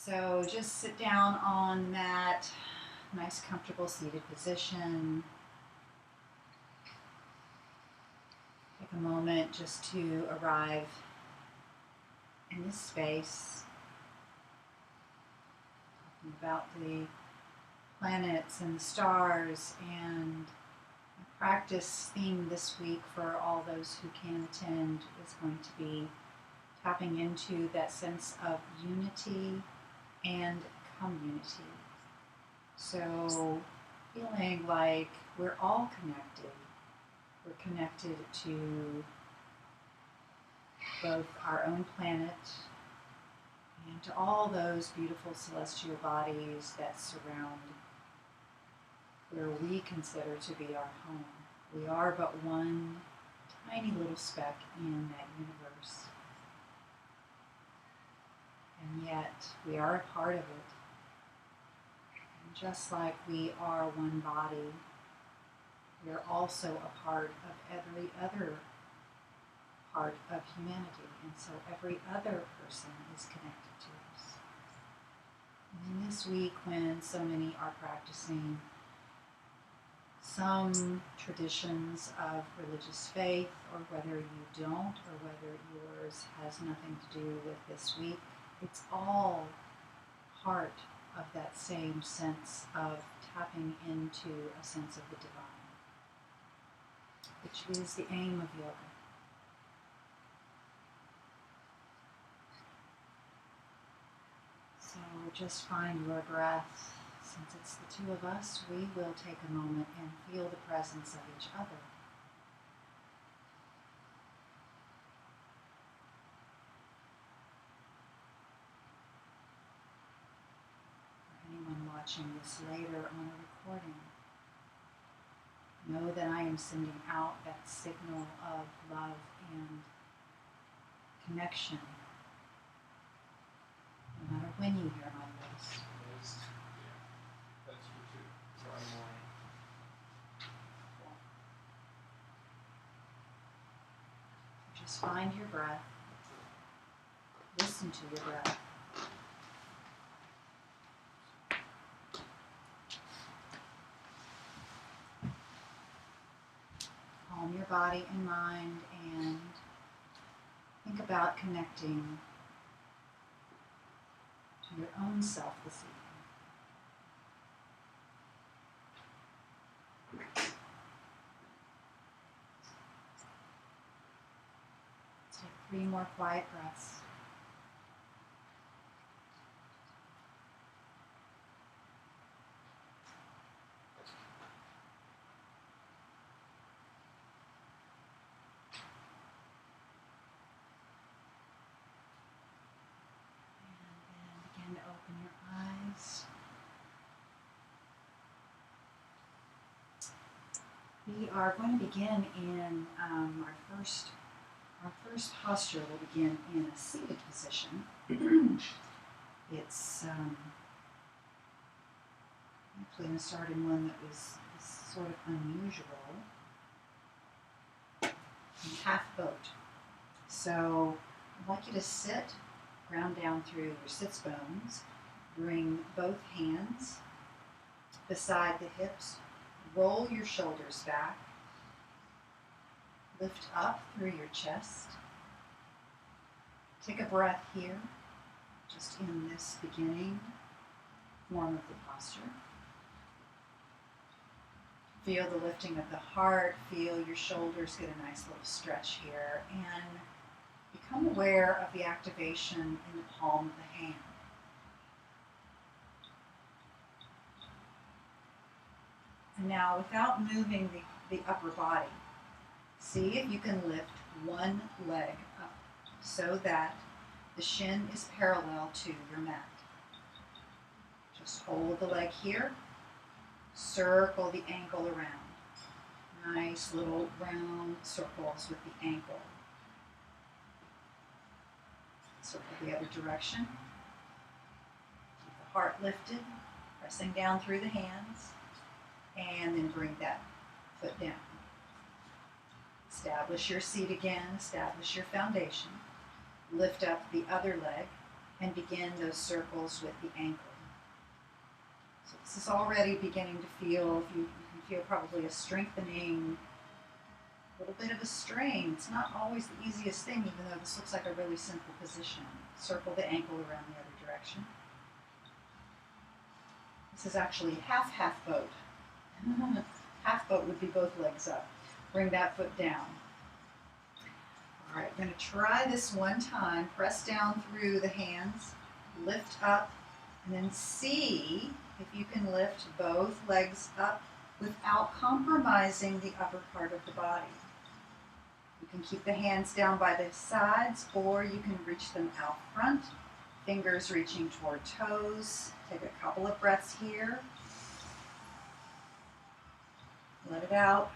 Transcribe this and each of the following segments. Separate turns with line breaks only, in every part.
So just sit down on that nice comfortable seated position. Take a moment just to arrive in this space, talking about the planets and the stars, and my practice theme this week for all those who can attend is going to be tapping into that sense of unity and community. So feeling like we're all connected. We're connected to both our own planet and to all those beautiful celestial bodies that surround where we consider to be our home. We are but one tiny little speck in that universe. And yet we are a part of it. And just like we are one body, we are also a part of every other part of humanity. And so every other person is connected to us. And in this week, when so many are practicing some traditions of religious faith, or whether you don't, or whether yours has nothing to do with this week, it's all part of that same sense of tapping into a sense of the divine, which is the aim of yoga. So just find your breath. Since it's the two of us, we will take a moment and feel the presence of each other. For anyone watching this later on a recording, know that I am sending out that signal of love and connection, no matter when you hear my voice.
That's true too. Friday morning.
Just find your breath. Listen to your breath. Calm your body and mind, and think about connecting to your own self this evening. Take 3 more quiet breaths. And then begin to open your eyes. We are going to begin in our first posture will begin in a seated position. It's actually going to start in one that is sort of unusual, half boat. So I'd like you to sit, ground down through your sits bones, bring both hands beside the hips, roll your shoulders back, lift up through your chest. Take a breath here, just in this beginning form of the posture. Feel the lifting of the heart, feel your shoulders get a nice little stretch here, and become aware of the activation in the palm of the hand. And now, without moving the upper body, see if you can lift one leg up so that the shin is parallel to your mat. Just hold the leg here, circle the ankle around. Nice little round circles with the ankle. Circle the other direction. Keep the heart lifted, pressing down through the hands, and then bring that foot down. Establish your seat again, establish your foundation. Lift up the other leg, and begin those circles with the ankle. So this is already beginning to feel, you can feel probably a strengthening, a little bit of a strain. It's not always the easiest thing, even though this looks like a really simple position. Circle the ankle around the other direction. This is actually half boat. Half boat would be both legs up. Bring that foot down. All right, we're going to try this one time. Press down through the hands, lift up, and then see if you can lift both legs up without compromising the upper part of the body. You can keep the hands down by the sides, or you can reach them out front, fingers reaching toward toes. Take a couple of breaths here. Let it out.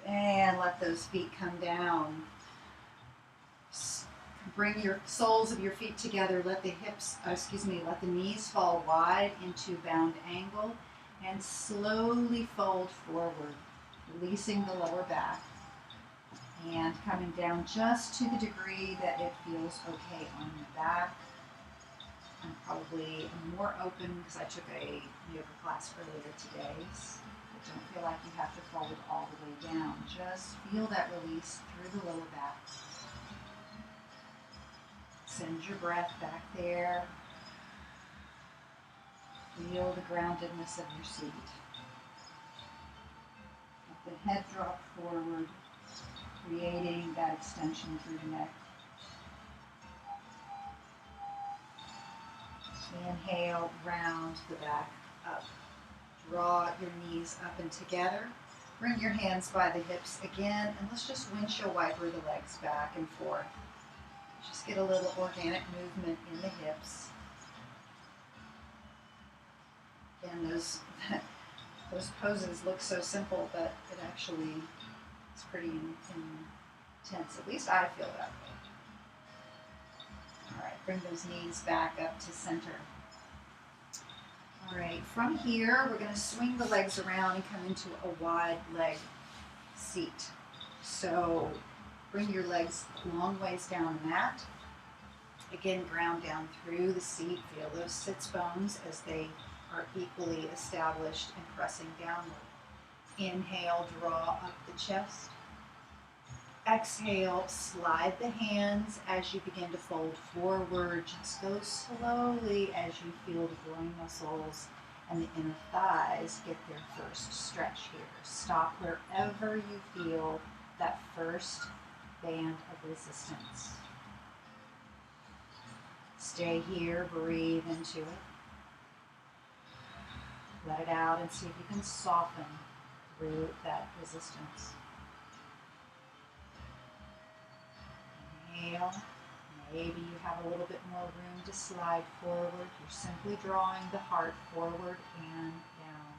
And let those feet come down. Bring your soles of your feet together. Let the let the knees fall wide into bound angle and slowly fold forward, releasing the lower back and coming down just to the degree that it feels okay on your back. I'm probably more open because I took a yoga class earlier today. I don't feel like you have to fold all the way down. Just feel that release through the lower back. Send your breath back there. Feel the groundedness of your seat. Let the head drop forward, creating that extension through the neck. Inhale, round the back up. Draw your knees up and together. Bring your hands by the hips again, and let's just windshield wiper the legs back and forth. Just get a little organic movement in the hips. And those poses look so simple, but it actually is pretty intense. At least I feel that way. All right, bring those knees back up to center. All right, from here, we're going to swing the legs around and come into a wide leg seat. So bring your legs a long ways down the mat. Again, ground down through the seat. Feel those sits bones as they are equally established and pressing downward. Inhale, draw up the chest. Exhale, slide the hands as you begin to fold forward. Just go slowly as you feel the groin muscles and the inner thighs get their first stretch here. Stop wherever you feel that first band of resistance. Stay here, breathe into it. Let it out and see if you can soften through that resistance. Inhale. Maybe you have a little bit more room to slide forward. You're simply drawing the heart forward and down.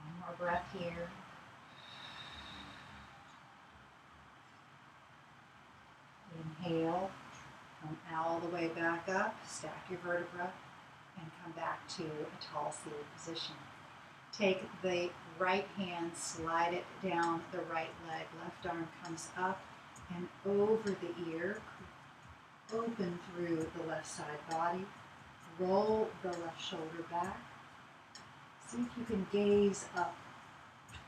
One more breath here. Inhale, come all the way back up, stack your vertebra, and come back to a tall seated position. Take the right hand, slide it down the right leg. Left arm comes up and over the ear. Open through the left side body. Roll the left shoulder back. See if you can gaze up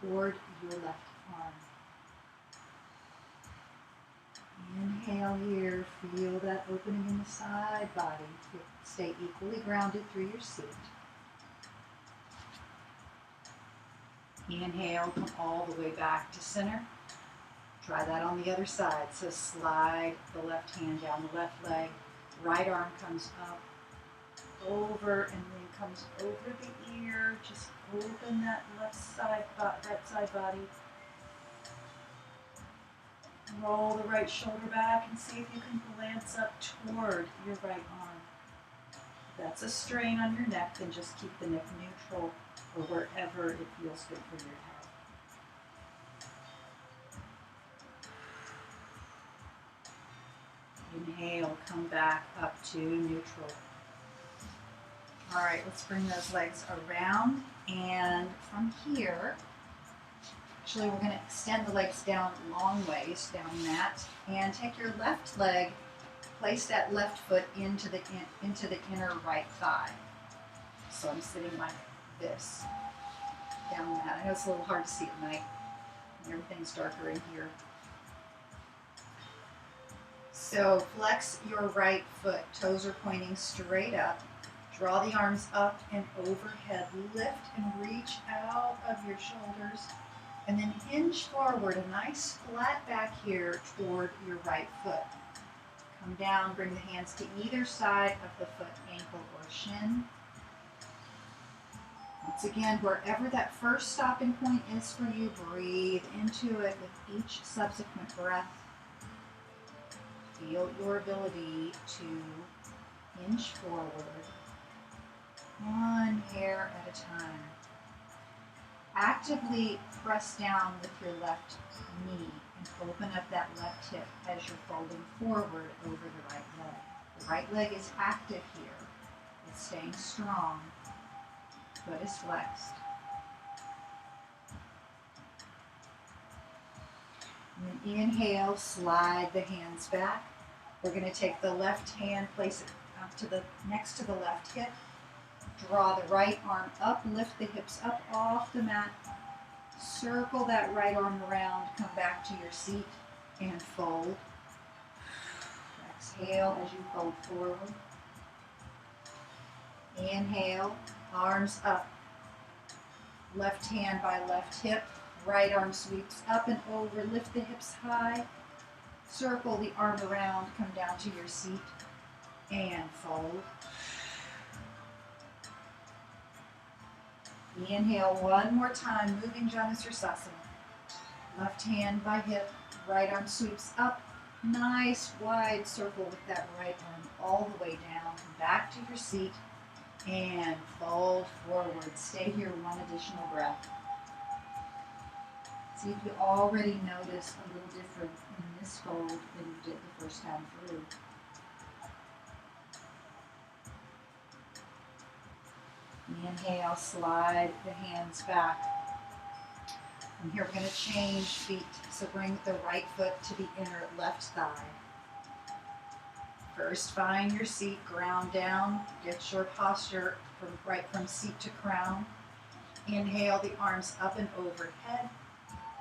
toward your left arm. Inhale here. Feel that opening in the side body. Stay equally grounded through your seat. Inhale, come all the way back to center. Try that on the other side. So slide the left hand down the left leg. Right arm comes up, over, and then comes over the ear. Just open that left side body. Roll the right shoulder back and see if you can glance up toward your right arm. If that's a strain on your neck, then just keep the neck neutral or wherever it feels good for your head. Inhale, come back up to neutral. All right, let's bring those legs around, and from here, Actually, we're going to extend the legs down long ways down the mat, and take your left leg, place that left foot into the inner right thigh. So I'm sitting like this down the mat. I know it's a little hard to see at night. Everything's darker in here. So flex your right foot. Toes are pointing straight up. Draw the arms up and overhead. Lift and reach out of your shoulders. And then hinge forward, a nice flat back here toward your right foot. Come down, bring the hands to either side of the foot, ankle or shin. Once again, wherever that first stopping point is for you, breathe into it with each subsequent breath. Feel your ability to hinge forward, one hair at a time. Actively press down with your left knee and open up that left hip as you're folding forward over the right leg. The right leg is active here. It's staying strong. Foot is flexed. And then inhale, slide the hands back. We're going to take the left hand, place it up to next to the left hip. Draw the right arm up, lift the hips up off the mat. Circle that right arm around, come back to your seat and fold. Exhale as you fold forward. Inhale, arms up. Left hand by left hip. Right arm sweeps up and over, lift the hips high. Circle the arm around, come down to your seat and fold. Inhale one more time, moving Janusrasana. Left hand by hip, right arm sweeps up. Nice wide circle with that right arm all the way down. Come back to your seat and fold forward. Stay here one additional breath. See if you already notice a little different in this fold than you did the first time through. Inhale, slide the hands back. From here, we're going to change feet. So bring the right foot to the inner left thigh. First, find your seat, ground down. Get your posture from seat to crown. Inhale, the arms up and overhead.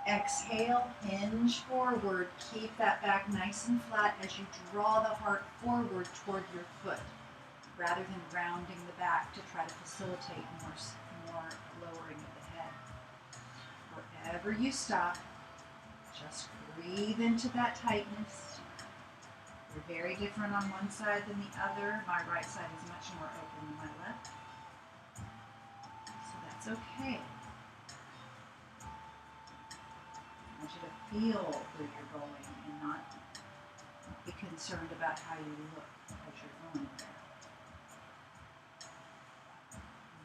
Exhale, hinge forward. Keep that back nice and flat as you draw the heart forward toward your foot, rather than rounding the back to try to facilitate more lowering of the head. Wherever you stop, just breathe into that tightness. You're very different on one side than the other. My right side is much more open than my left. So that's okay. I want you to feel where you're going and not be concerned about how you look as you're going there.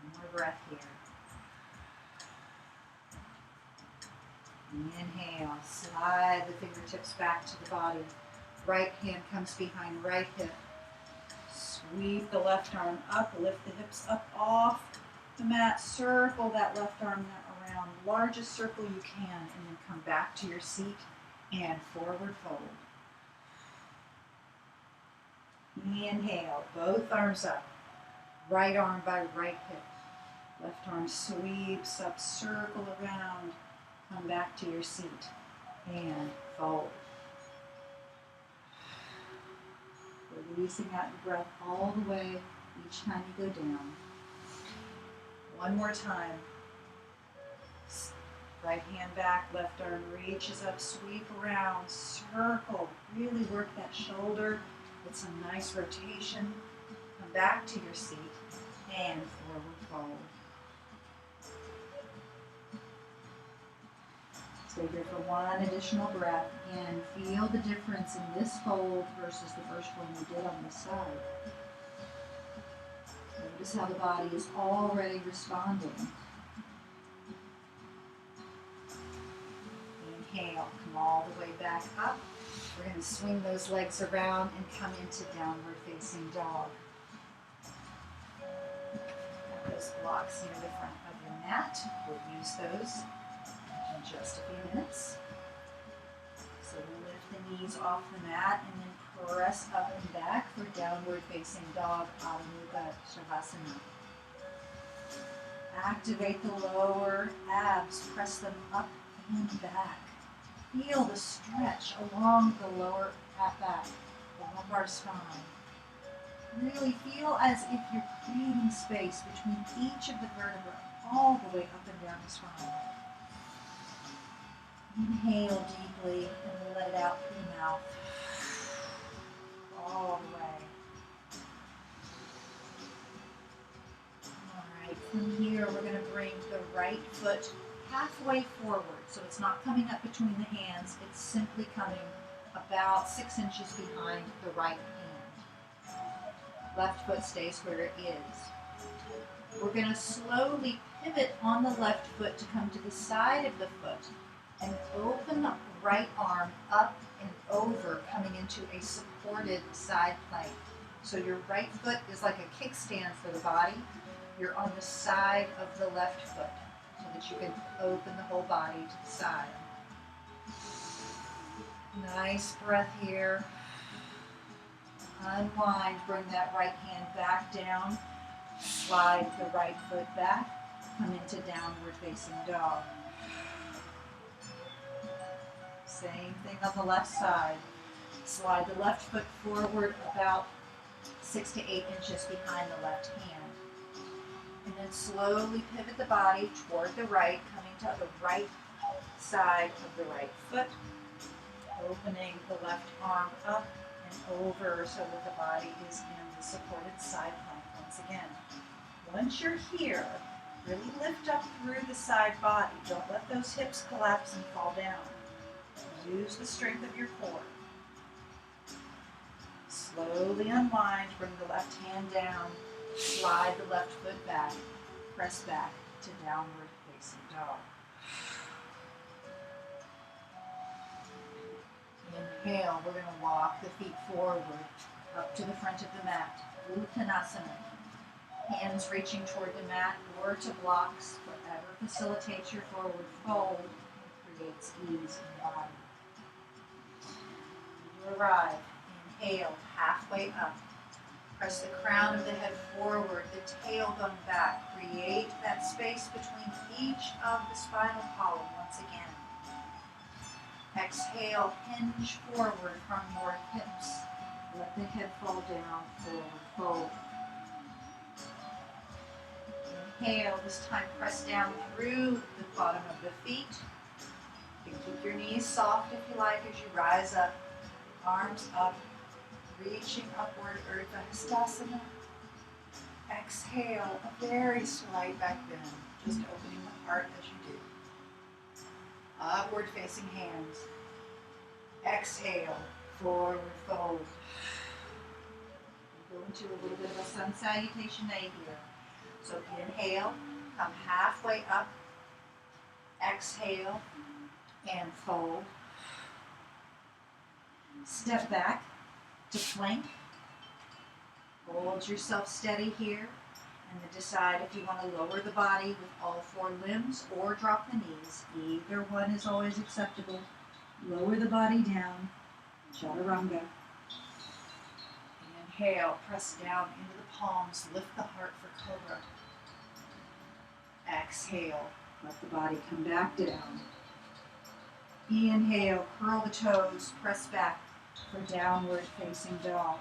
One more breath here. Inhale, slide the fingertips back to the body. Right hand comes behind right hip. Sweep the left arm up, lift the hips up off the mat. Circle that left arm around, largest circle you can, and then come back to your seat and forward fold. Inhale, both arms up. Right arm by right hip. Left arm sweeps up, circle around, come back to your seat and fold. Releasing out your breath all the way each time you go down. One more time. Right hand back, left arm reaches up, sweep around, circle. Really work that shoulder with some nice rotation. Come back to your seat and forward fold. Stay here for one additional breath. Again, feel the difference in this fold versus the first one we did on this side. Notice how the body is already responding. Inhale, come all the way back up. We're going to swing those legs around and come into downward facing dog. Have those blocks near the front of your mat. We'll use those. just a few minutes. So we'll lift the knees off the mat and then press up and back for downward facing dog, Adho Mukha Shavasana. Activate the lower abs, press them up and back. Feel the stretch along the lower back, the lumbar spine. Really feel as if you're creating space between each of the vertebrae all the way up and down the spine. Inhale deeply and let it out through the mouth. All the way. All right, from here we're going to bring the right foot halfway forward. So it's not coming up between the hands, it's simply coming about 6 inches behind the right hand. Left foot stays where it is. We're going to slowly pivot on the left foot to come to the side of the foot and open the right arm up and over, coming into a supported side plank. So your right foot is like a kickstand for the body. You're on the side of the left foot so that you can open the whole body to the side. Nice breath here. Unwind, bring that right hand back down. Slide the right foot back. Come into downward facing dog. Same thing on the left side. Slide the left foot forward about 6 to 8 inches behind the left hand. And then slowly pivot the body toward the right, coming to the right side of the right foot. Opening the left arm up and over so that the body is in the supported side plank once again. Once you're here, really lift up through the side body. Don't let those hips collapse and fall down. Use the strength of your core. Slowly unwind, bring the left hand down, slide the left foot back, press back to downward facing dog. Inhale, we're going to walk the feet forward up to the front of the mat. Uttanasana. Hands reaching toward the mat or to blocks, whatever facilitates your forward fold and creates ease in the body. You arrive. Inhale, halfway up. Press the crown of the head forward, the tail going back. Create that space between each of the spinal column once again. Exhale, hinge forward from your hips. Let the head fall down, forward fold. Inhale, this time press down through the bottom of the feet. You can keep your knees soft if you like as you rise up. Arms up, reaching upward, Urdhva Hastasana. Exhale, a very slight back bend, just opening the heart as you do. Upward facing hands. Exhale, forward fold. We'll go into a little bit of a sun salutation A here. So inhale, come halfway up. Exhale, and fold. Step back to plank. Hold yourself steady here and then decide if you want to lower the body with all 4 limbs or drop the knees. Either one is always acceptable. Lower the body down. Chaturanga. Inhale, press down into the palms. Lift the heart for cobra. Exhale, let the body come back down. Inhale, curl the toes, press back for downward facing dog.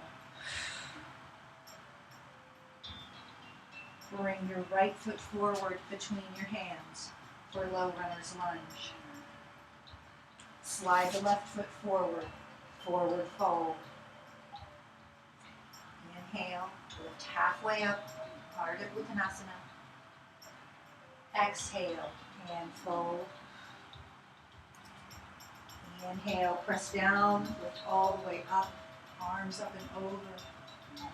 Bring your right foot forward between your hands for low runner's lunge. Slide the left foot forward, forward fold. Inhale, lift halfway up, Ardha Uttanasana. Exhale, and fold. Inhale, press down, lift all the way up, arms up and over.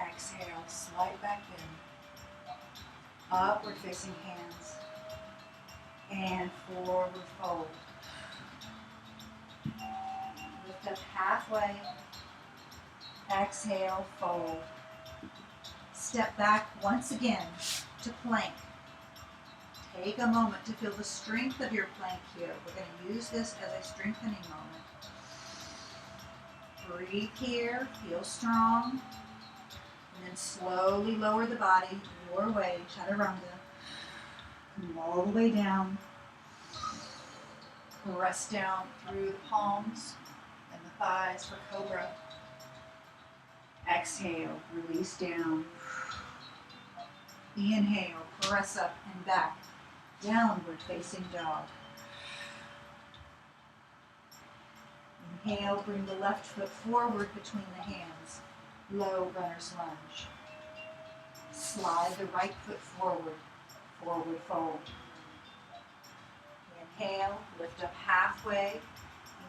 Exhale, slight back bend. Upward facing hands. And forward fold. Lift up halfway. Exhale, fold. Step back once again to plank. Take a moment to feel the strength of your plank here. We're going to use this as a strengthening moment. Breathe here, feel strong, and then slowly lower the body your way, chaturanga. Come all the way down. Press down through the palms and the thighs for cobra. Exhale, release down. Inhale, press up and back. Downward facing dog. Inhale, bring the left foot forward between the hands. Low runner's lunge. Slide the right foot forward. Forward fold. Inhale, lift up halfway.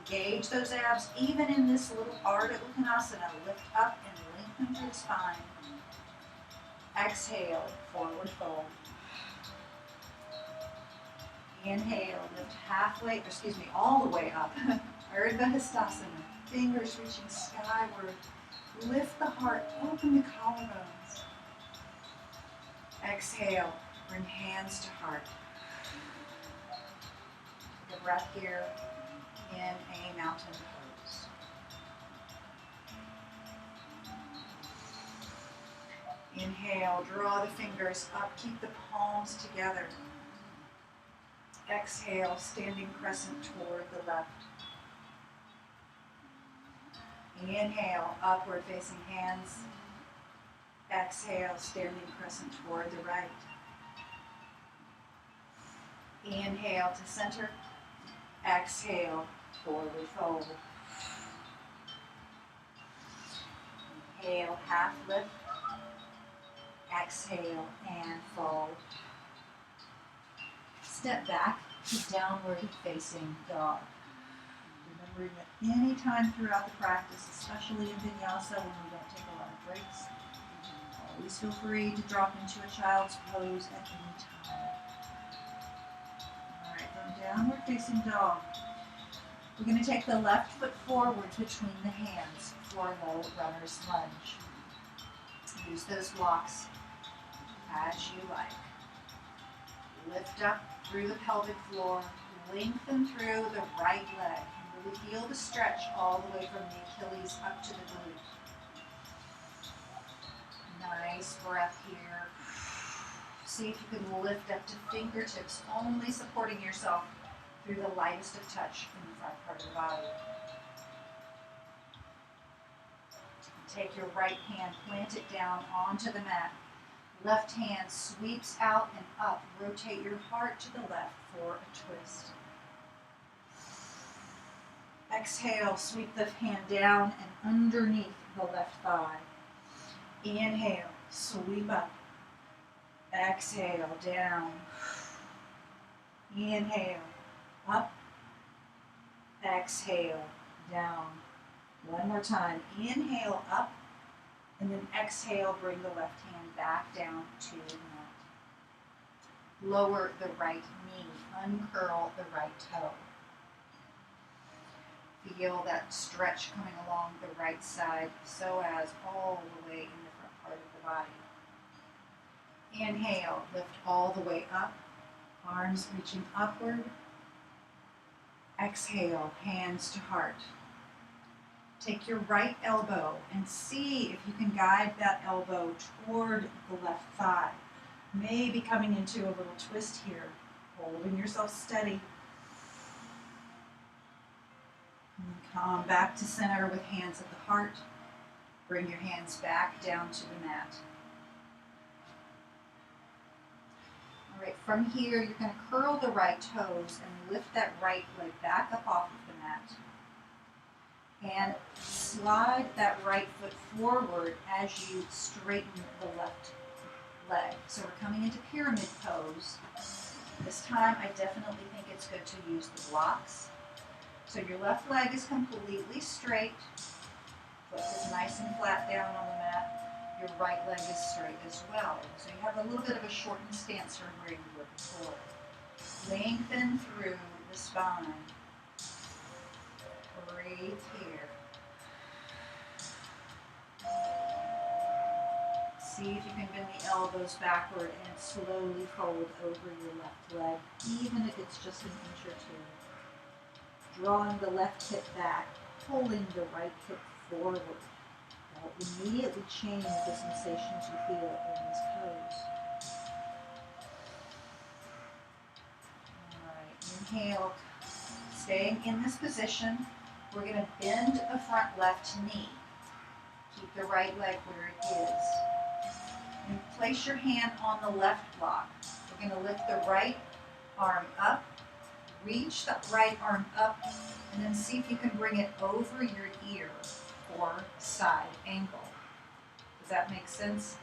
Engage those abs even in this little Ardha Uttanasana. Lift up and lengthen through the spine. Exhale, forward fold. Inhale, lift halfway, all the way up. Ardha Hastasana. Fingers reaching skyward. Lift the heart, open the collarbones. Exhale, bring hands to heart. Take a breath here in a mountain pose. Inhale, draw the fingers up, keep the palms together. Exhale, standing crescent toward the left. Inhale, upward facing hands. Exhale, standing crescent toward the right. Inhale to center. Exhale, forward fold. Inhale, half lift. Exhale and fold. Step back to downward facing dog. Remembering that any time throughout the practice, especially in Vinyasa when we don't take a lot of breaks, always feel free to drop into a child's pose at any time. Alright, from downward facing dog, we're going to take the left foot forward between the hands for a low runner's lunge. Use those blocks as you like. Lift up through the pelvic floor, lengthen through the right leg. Really feel the stretch all the way from the Achilles up to the glute. Nice breath here. See if you can lift up to fingertips, only supporting yourself through the lightest of touch in the front part of the body. Take your right hand, plant it down onto the mat. Left hand sweeps out and up. Rotate your heart to the left for a twist. Exhale, sweep the hand down and underneath the left thigh. Inhale, sweep up. Exhale, down. Inhale, up. Exhale, down. One more time. Inhale, up. And then exhale, bring the left hand back down to the mat. Lower the right knee. Uncurl the right toe. Feel that stretch coming along the right side, so as all the way in the front part of the body. Inhale, lift all the way up, arms reaching upward. Exhale, hands to heart. Take your right elbow and see if you can guide that elbow toward the left thigh. Maybe coming into a little twist here, holding yourself steady. And come back to center with hands at the heart. Bring your hands back down to the mat. All right, from here, you're going to curl the right toes and lift that right leg back up off of the mat. And slide that right foot forward as you straighten the left leg. So we're coming into pyramid pose. This time, I definitely think it's good to use the blocks. So your left leg is completely straight. Foot is nice and flat down on the mat. Your right leg is straight as well. So you have a little bit of a shortened stance from where you were before. Lengthen through the spine. Breathe here. See if you can bend the elbows backward and slowly fold over your left leg, even if it's just an inch or two. Drawing the left hip back, pulling the right hip forward. That will immediately change the sensations you feel in this pose. All right, inhale. Staying in this position, we're going to bend the front left knee. Keep the right leg where it is. And place your hand on the left block. We're going to lift the right arm up, reach the right arm up, and then see if you can bring it over your ear for side angle. Does that make sense?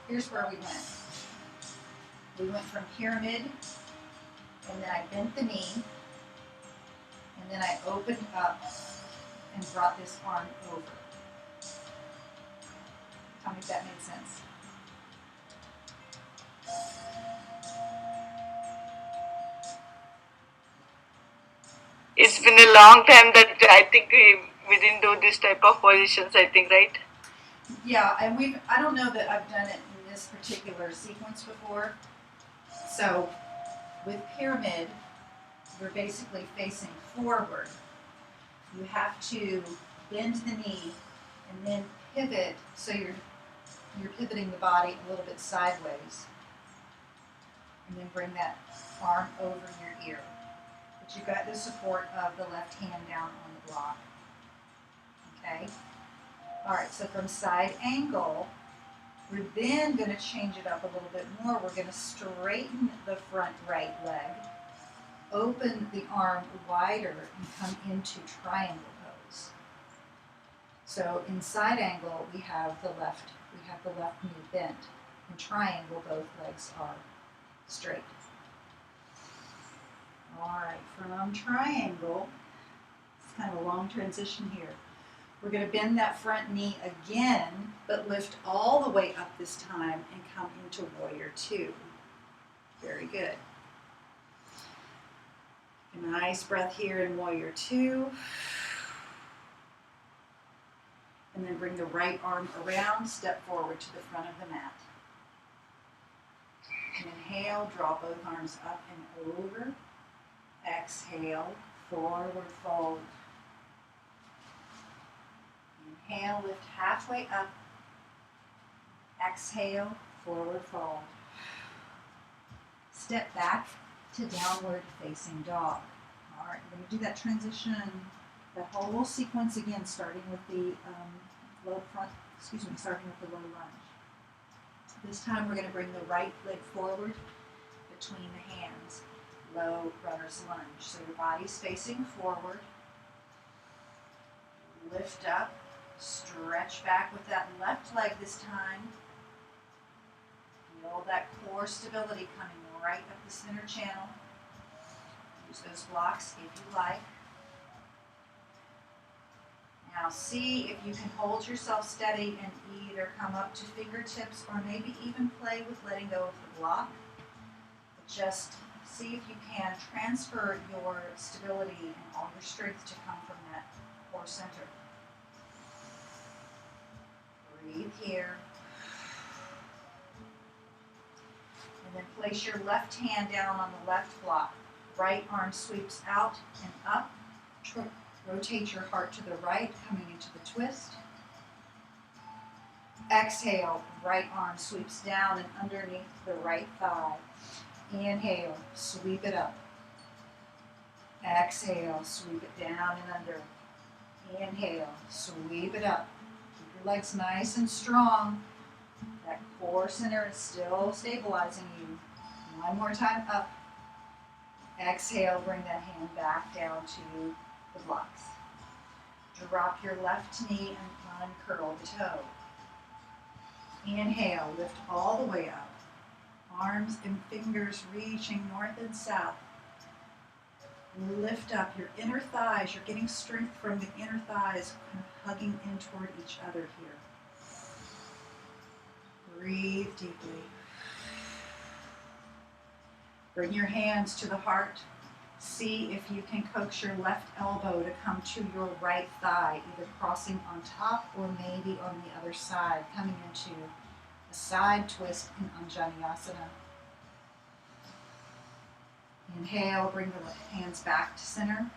Here's where we went. We went from pyramid, and then I bent the knee, and then I opened up and brought this arm over. Tell me if that made sense.
It's been a long time that I think we didn't do this type of positions, I think, right?
Yeah, and I don't know that I've done it in this particular sequence before. So with pyramid, you're basically facing forward. You have to bend the knee and then pivot so you're pivoting the body a little bit sideways. And then bring that arm over your ear. But you've got the support of the left hand down on the block. Okay? All right, so from side angle, we're then going to change it up a little bit more. We're going to straighten the front right leg, open the arm wider, and come into triangle pose. So in side angle, we have the left knee bent. In triangle, both legs are straight. All right, from triangle, it's kind of a long transition here. We're going to bend that front knee again, but lift all the way up this time and come into warrior two. Very good. A nice breath here in warrior two. And then bring the right arm around, step forward to the front of the mat. Inhale, draw both arms up and over. Exhale, forward fold. Inhale, lift halfway up. Exhale, forward fold. Step back to downward facing dog. All right, we're going to do that transition, that whole sequence again, starting with the starting with the low lunge. This time we're going to bring the right leg forward between the hands. Low runner's lunge. So your body's facing forward. Lift up. Stretch back with that left leg this time. Feel that core stability coming right up the center channel. Use those blocks if you like. Now see if you can hold yourself steady and either come up to fingertips or maybe even play with letting go of the block. But just see if you can transfer your stability and all your strength to come from that core center. Breathe here. And then place your left hand down on the left block. Right arm sweeps out and up. Rotate your heart to the right, coming into the twist. Exhale, right arm sweeps down and underneath the right thigh. Inhale, sweep it up. Exhale, sweep it down and under. Inhale, sweep it up. Keep your legs nice and strong. That core center is still stabilizing you. One more time up. Exhale, bring that hand back down to the blocks. Drop your left knee and uncurl the toe. Inhale, lift all the way up. Arms and fingers reaching north and south. Lift up your inner thighs. You're getting strength from the inner thighs, kind of hugging in toward each other here. Breathe deeply. Bring your hands to the heart. See if you can coax your left elbow to come to your right thigh, either crossing on top or maybe on the other side, coming into a side twist in Anjaneyasana. Inhale, bring the hands back to center.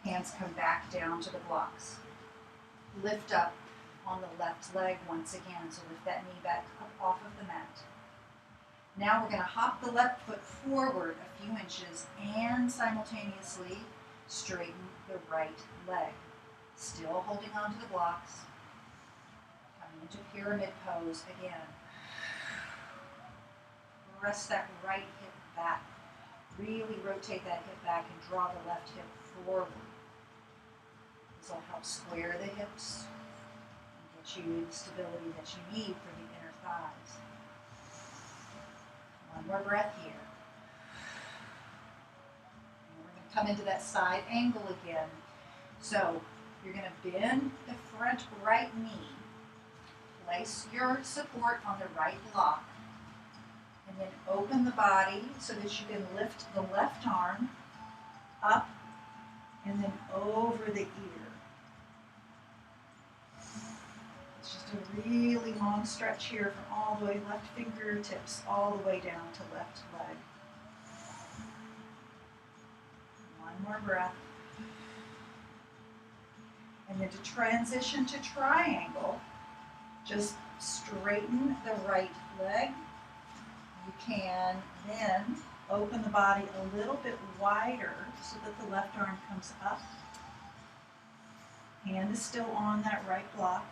Hands come back down to the blocks. Lift up on the left leg once again, so lift that knee back up off of the mat. Now we're going to hop the left foot forward a few inches and simultaneously straighten the right leg. Still holding on to the blocks. Coming into pyramid pose again. Press that right hip back. Really rotate that hip back and draw the left hip forward. This will help square the hips and get you the stability that you need for the inner thighs. One more breath here. And we're going to come into that side angle again. So you're going to bend the front right knee. Place your support on the right block. And then open the body so that you can lift the left arm up and then over the ear. It's just a really long stretch here from all the way left fingertips all the way down to left leg. One more breath. And then to transition to triangle, just straighten the right leg. You can then open the body a little bit wider so that the left arm comes up. Hand is still on that right block.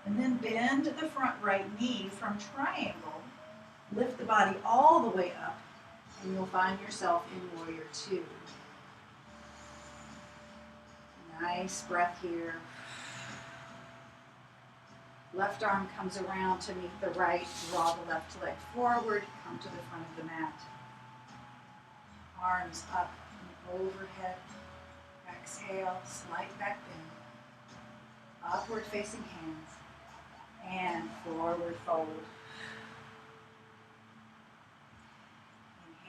And then bend the front right knee from triangle. Lift the body all the way up, and you'll find yourself in Warrior Two. Nice breath here. Left arm comes around to meet the right, draw the left leg forward, come to the front of the mat. Arms up and overhead. Exhale, slight back bend. Upward facing hands. And forward fold.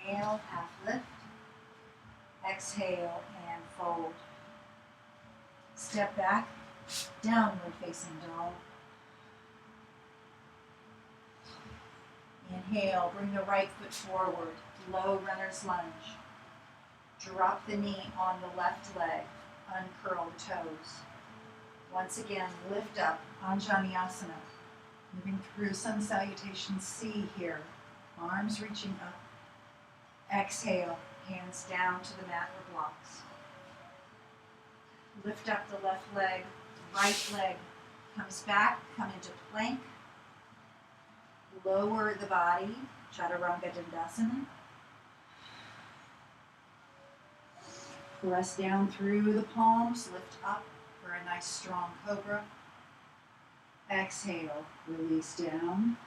Inhale, half lift. Exhale and fold. Step back, downward facing dog. Inhale, bring the right foot forward, low runner's lunge. Drop the knee on the left leg, uncurl the toes. Once again, lift up, Anjaneyasana. Moving through Sun Salutation C here. Arms reaching up. Exhale, hands down to the mat or blocks. Lift up the left leg, right leg comes back, come into plank. Lower the body, Chaturanga Dandasana. Press down through the palms, lift up for a nice strong cobra. Exhale, release down.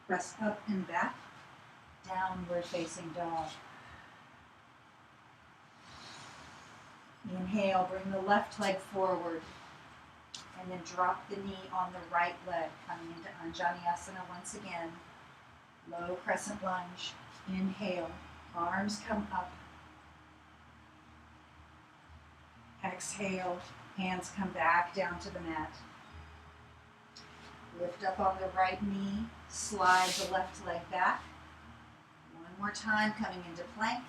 Press up and back, downward facing dog. Inhale, bring the left leg forward. And then drop the knee on the right leg, coming into Anjaneyasana once again. Low crescent lunge. Inhale, arms come up. Exhale, hands come back down to the mat. Lift up on the right knee, slide the left leg back. One more time, coming into plank.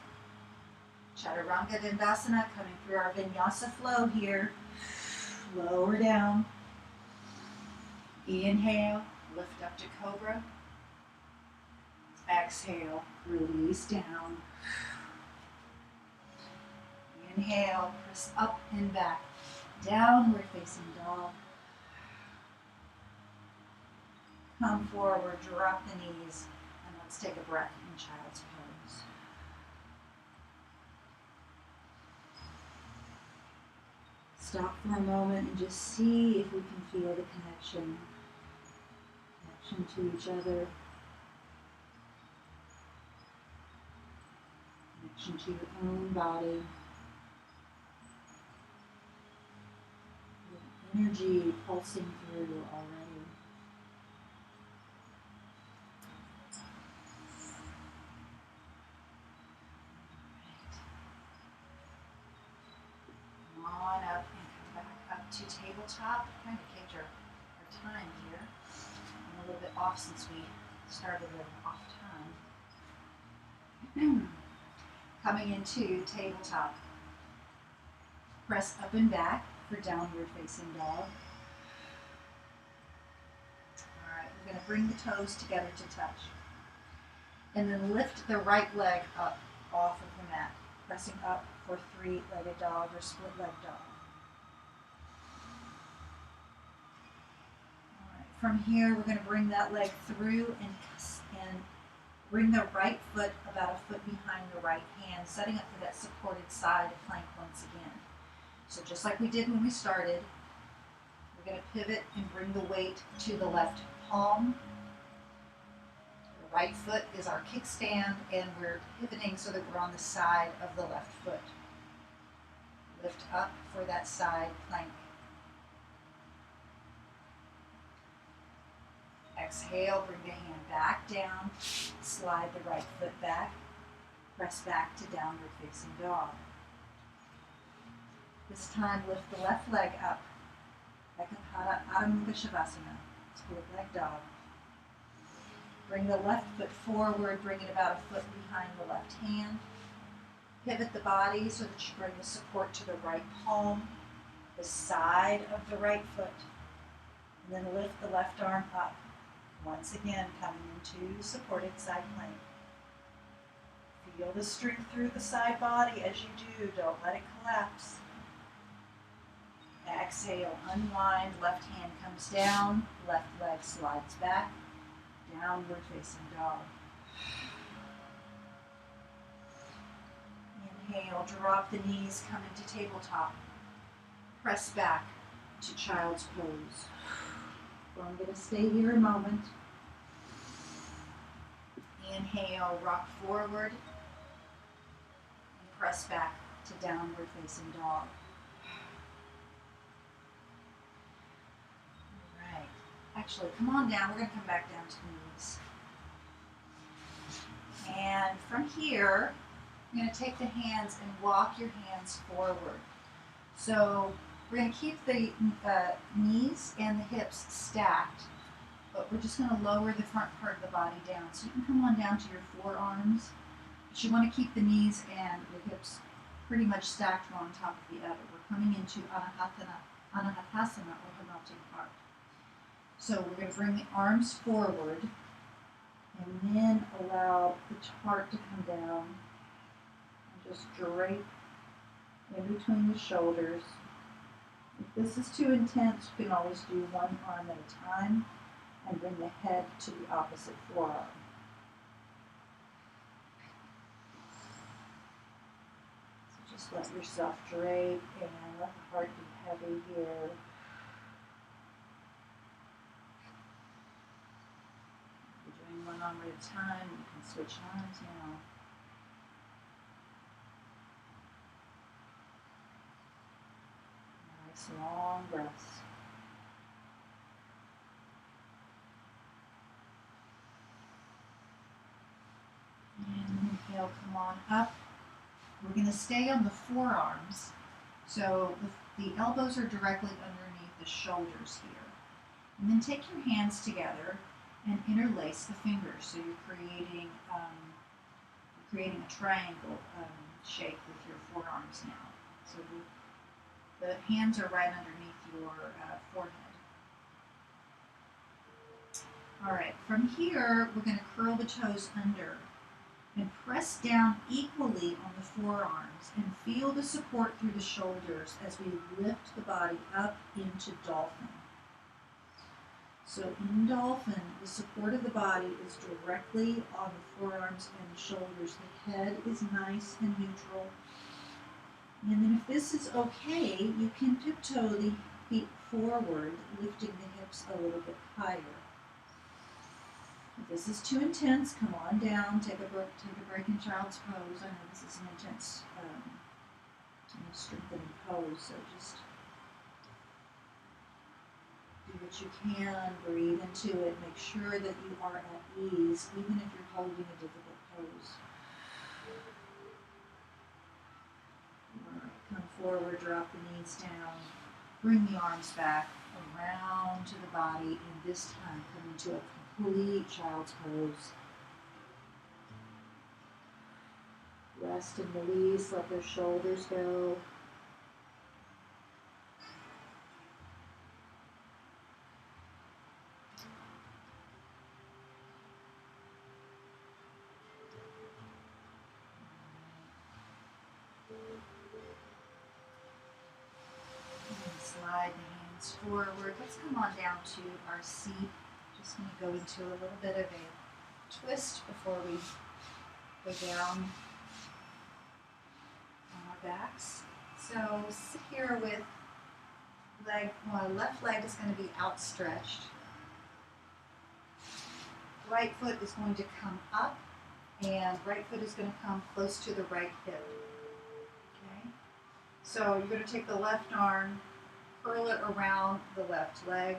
Chaturanga Dandasana, coming through our Vinyasa Flow here. Lower down. Inhale, lift up to Cobra. Exhale, release down. Inhale, press up and back. Downward facing dog. Come forward, drop the knees, and let's take a breath in child's pose. Stop for a moment and just see if we can feel the connection to each other, connection to your own body, the energy pulsing through already. Come on up and come back up to tabletop, kind of kick your time here. I'm a little bit off since we started at an off time. Coming into tabletop. Press up and back for downward facing dog. Alright, we're going to bring the toes together to touch. And then lift the right leg up off of the mat, pressing up for three-legged dog or split-leg dog. Alright, from here we're going to bring that leg through and bring the right foot about a foot behind the right hand, setting up for that supported side plank once again. So just like we did when we started, we're going to pivot and bring the weight to the left palm. The right foot is our kickstand, and we're pivoting so that we're on the side of the left foot. Lift up for that side plank. Exhale, bring the hand back down, slide the right foot back, press back to downward facing dog. This time lift the left leg up, Adho Mukha Shavasana, split leg dog. Bring the left foot forward, bring it about a foot behind the left hand. Pivot the body so that you bring the support to the right palm, the side of the right foot, and then lift the left arm up. Once again, coming into supported side plank. Feel the strength through the side body as you do. Don't let it collapse. Exhale, unwind. Left hand comes down. Left leg slides back. Downward facing dog. Inhale, drop the knees, come into tabletop. Press back to child's pose. So I'm going to stay here a moment. Inhale, rock forward, and press back to downward facing dog. All right. Actually, come on down. We're going to come back down to the knees. And from here, you're going to take the hands and walk your hands forward. So we're going to keep the knees and the hips stacked, but we're just going to lower the front part of the body down. So you can come on down to your forearms, but you want to keep the knees and the hips pretty much stacked one on top of the other. We're coming into Anahatasana or melting heart. So we're going to bring the arms forward and then allow the heart to come down and just drape in between the shoulders. If this is too intense, you can always do one arm at a time and bring the head to the opposite forearm. So just let yourself drape and let the heart be heavy here. If you're doing one arm at a time, you can switch arms now. Long breaths. And inhale, come on up. We're going to stay on the forearms. So the elbows are directly underneath the shoulders here. And then take your hands together and interlace the fingers. So you're creating a triangle shape with your forearms now. So the hands are right underneath your forehead. All right, from here, we're going to curl the toes under and press down equally on the forearms and feel the support through the shoulders as we lift the body up into dolphin. So in dolphin, the support of the body is directly on the forearms and the shoulders. The head is nice and neutral. And then if this is okay, you can tiptoe the feet forward, lifting the hips a little bit higher. If this is too intense, come on down, take a break in child's pose. I know this is an intense, strengthening pose, so just do what you can, breathe into it, make sure that you are at ease, even if you're holding a difficult pose. Come forward, drop the knees down, bring the arms back, around to the body, and this time come into a complete child's pose. Rest in release, let those shoulders go. And slide the hands forward. Let's come on down to our seat. Just going to go into a little bit of a twist before we go down on our backs. So sit here with left leg is going to be outstretched. Right foot is going to come up, and right foot is going to come close to the right hip. Okay? So you're going to take the left arm, curl it around the left leg.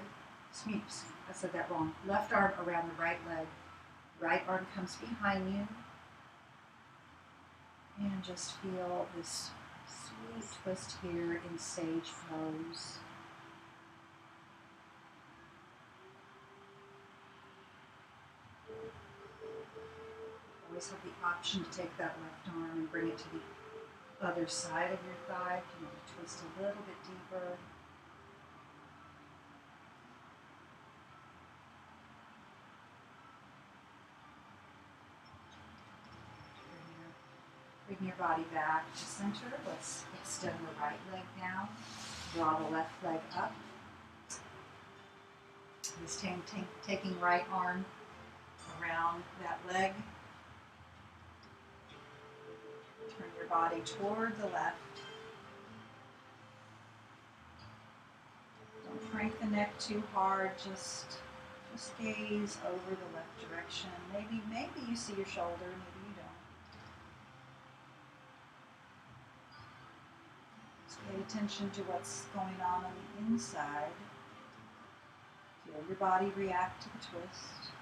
Oops, I said that wrong. Left arm around the right leg. Right arm comes behind you. And just feel this sweet twist here in sage pose. Always have the option to take that left arm and bring it to the other side of your thigh. If you want to twist a little bit deeper. Bring your body back to center. Let's extend the right leg down. Draw the left leg up. This time taking right arm around that leg. Turn your body toward the left. Don't crank the neck too hard. Just gaze over the left direction. Maybe you see your shoulder, maybe you don't. Just pay attention to what's going on the inside. Feel your body react to the twist.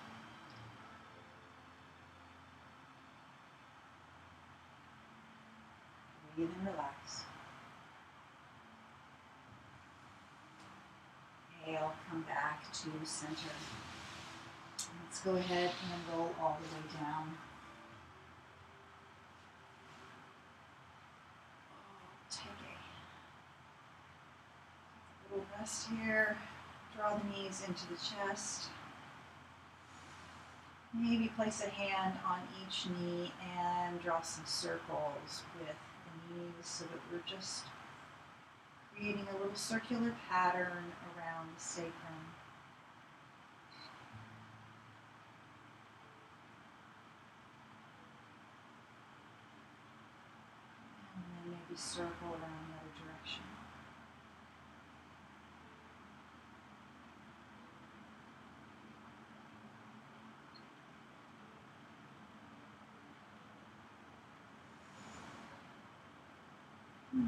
Breathe and relax. Exhale, come back to center. Let's go ahead and roll all the way down. Take a little rest here. Draw the knees into the chest. Maybe place a hand on each knee and draw some circles with the knees so that we're just creating a little circular pattern around the sacrum. And then maybe circle around the other direction.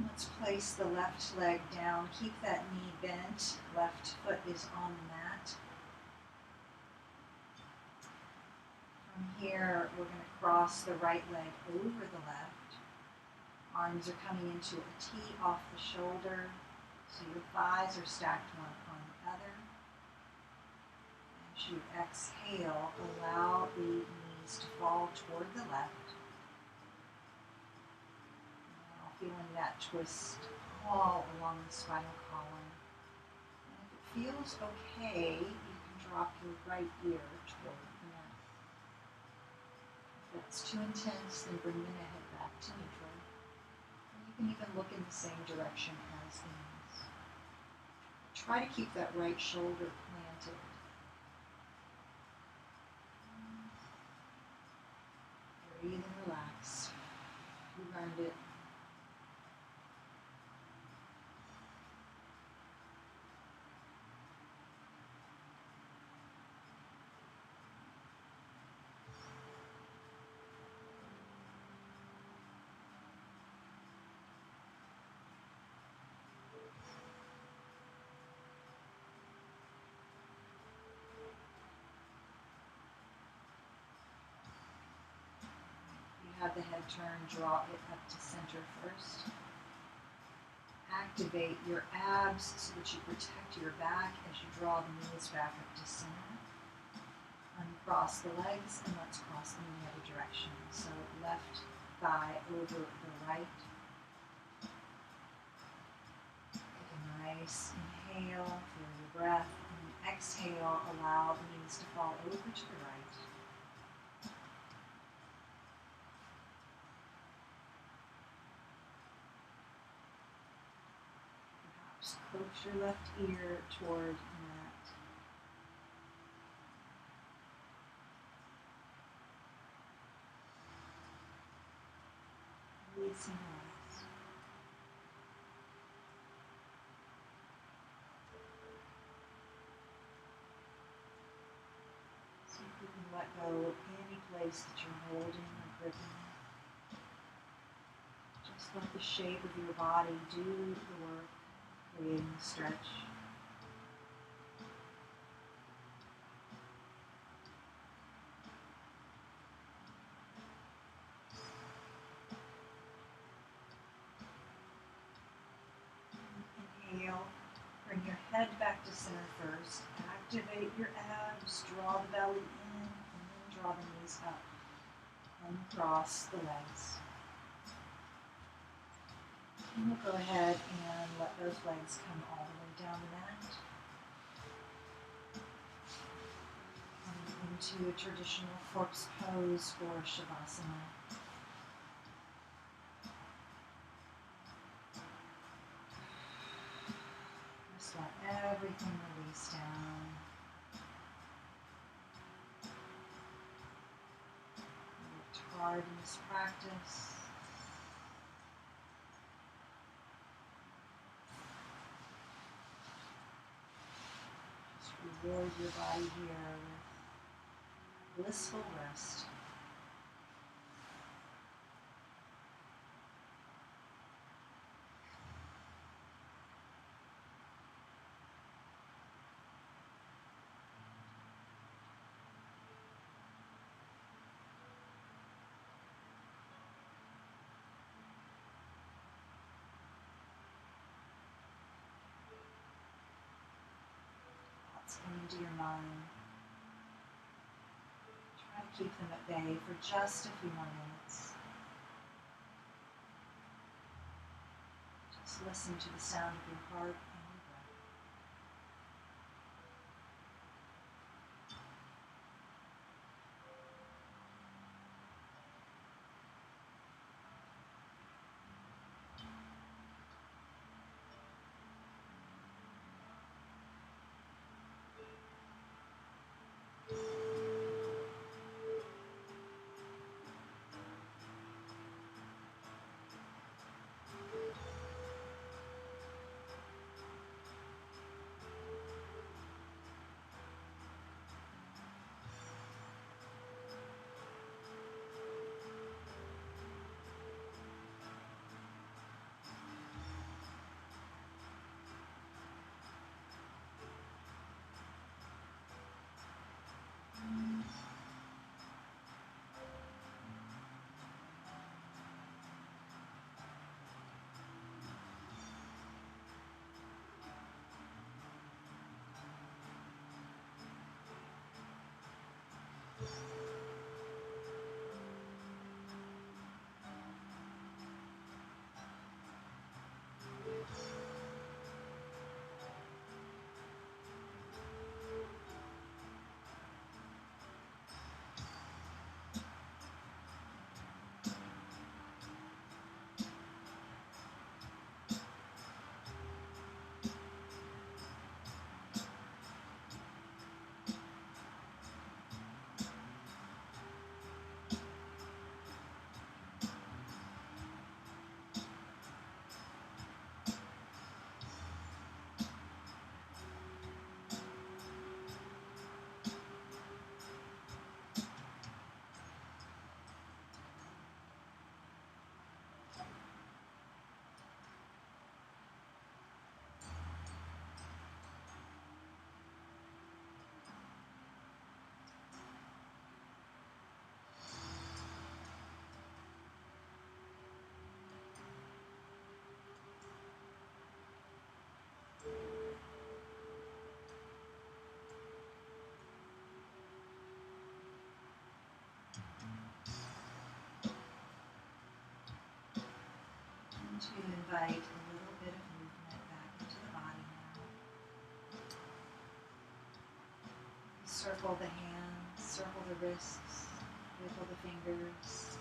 Let's place the left leg down. Keep that knee bent. Left foot is on the mat. From here, we're going to cross the right leg over the left. Arms are coming into a T off the shoulder, so your thighs are stacked one upon the other. As you exhale, allow the knees to fall toward the left. Feeling that twist all along the spinal column. And if it feels okay, you can drop your right ear toward the mat. If that's too intense, then bring the head back to neutral. And you can even look in the same direction as the knees. Try to keep that right shoulder planted. Breathe and relax. You earned it. Have the head turn, draw it up to center first. activate your abs so that you protect your back as you draw the knees back up to center. Uncross the legs and let's cross them in the other direction. So left thigh over the right. Take a nice inhale, feel your breath, and exhale, allow the knees to fall over to the right. Perhaps coax your left ear toward the mat. Releasing legs. See if you can let go of any place that you're holding or gripping. Just let the shape of your body do the work, creating the stretch. Inhale, bring your head back to center first. Activate your abs, draw the belly in, and then draw the knees up. Uncross the legs. And we'll go ahead and let those legs come all the way down the mat. Into a traditional corpse pose for Shavasana. Just let everything release down. We worked hard in this practice. Just reward your body here with blissful rest. Come into your mind. Try to keep them at bay for just a few more minutes. Just listen to the sound of your heart and your breath. to invite a little bit of movement back into the body now. Circle the hands, circle the wrists, wiggle the fingers.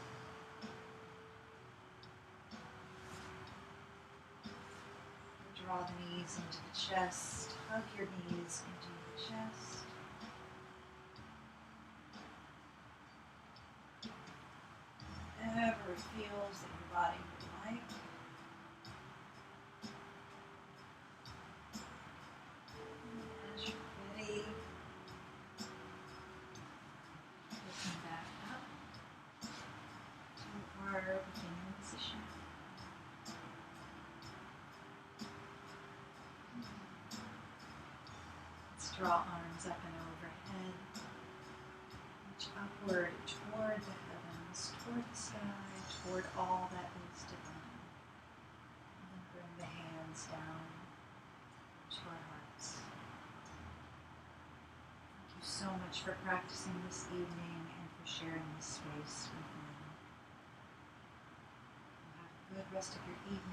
Draw the knees into the chest, hug your knees into the chest. Whatever it feels that your body would like. As you're ready, looking back up to our beginning position. Let's draw arms up and overhead. Reach upward toward the heavens, toward the sky, toward all that is divine. And then bring the hands down to our hearts. Thank you so much for practicing this evening and for sharing this space with me. Have a good rest of your evening.